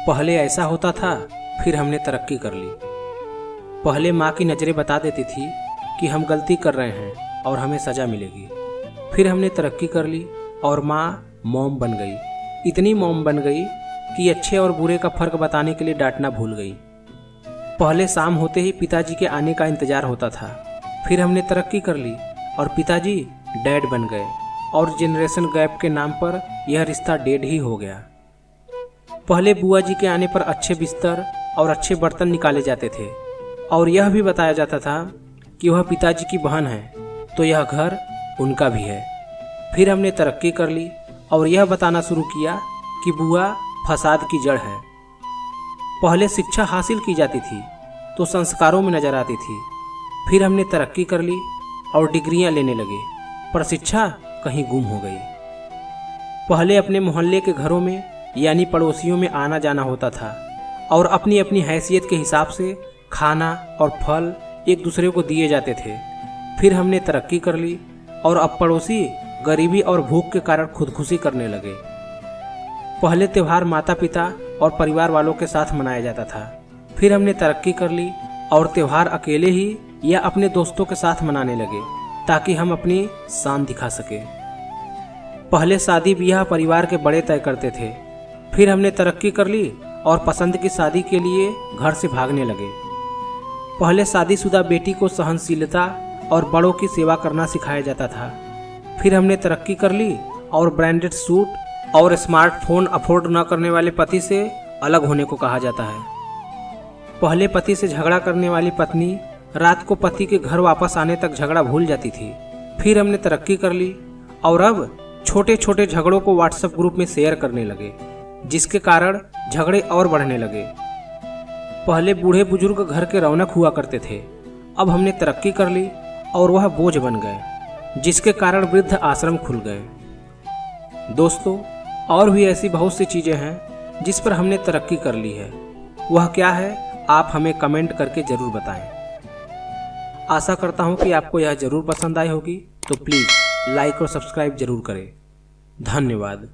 पहले ऐसा होता था, फिर हमने तरक्की कर ली। पहले माँ की नज़रें बता देती थी कि हम गलती कर रहे हैं और हमें सज़ा मिलेगी। फिर हमने तरक्की कर ली और माँ मॉम बन गई। इतनी मॉम बन गई कि अच्छे और बुरे का फ़र्क बताने के लिए डांटना भूल गई। पहले शाम होते ही पिताजी के आने का इंतज़ार होता था। फिर हमने तरक्की कर ली और पिताजी डैड बन गए और जनरेशन गैप के नाम पर यह रिश्ता डेड ही हो गया। पहले बुआ जी के आने पर अच्छे बिस्तर और अच्छे बर्तन निकाले जाते थे और यह भी बताया जाता था कि वह पिताजी की बहन है तो यह घर उनका भी है। फिर हमने तरक्की कर ली और यह बताना शुरू किया कि बुआ फसाद की जड़ है। पहले शिक्षा हासिल की जाती थी तो संस्कारों में नजर आती थी। फिर हमने तरक्की कर ली और डिग्रियां लेने लगे, पर शिक्षा कहीं गुम हो गई। पहले अपने मोहल्ले के घरों में यानी पड़ोसियों में आना जाना होता था और अपनी अपनी हैसियत के हिसाब से खाना और फल एक दूसरे को दिए जाते थे। फिर हमने तरक्की कर ली और अब पड़ोसी गरीबी और भूख के कारण खुदकुशी करने लगे। पहले त्यौहार माता पिता और परिवार वालों के साथ मनाया जाता था। फिर हमने तरक्की कर ली और त्यौहार अकेले ही या अपने दोस्तों के साथ मनाने लगे ताकि हम अपनी शान दिखा सके। पहले शादी ब्याह परिवार के बड़े तय करते थे। फिर हमने तरक्की कर ली और पसंद की शादी के लिए घर से भागने लगे। पहले शादीशुदा बेटी को सहनशीलता और बड़ों की सेवा करना सिखाया जाता था। फिर हमने तरक्की कर ली और ब्रांडेड सूट और स्मार्टफोन अफोर्ड न करने वाले पति से अलग होने को कहा जाता है। पहले पति से झगड़ा करने वाली पत्नी रात को पति के घर वापस आने तक झगड़ा भूल जाती थी। फिर हमने तरक्की कर ली और अब छोटे छोटे झगड़ों को व्हाट्सएप ग्रुप में शेयर करने लगे, जिसके कारण झगड़े और बढ़ने लगे। पहले बूढ़े बुजुर्ग घर के रौनक हुआ करते थे। अब हमने तरक्की कर ली और वह बोझ बन गए, जिसके कारण वृद्ध आश्रम खुल गए। दोस्तों, और भी ऐसी बहुत सी चीज़ें हैं जिस पर हमने तरक्की कर ली है। वह क्या है, आप हमें कमेंट करके ज़रूर बताएं। आशा करता हूँ कि आपको यह ज़रूर पसंद आई होगी, तो प्लीज़ लाइक और सब्सक्राइब ज़रूर करें। धन्यवाद।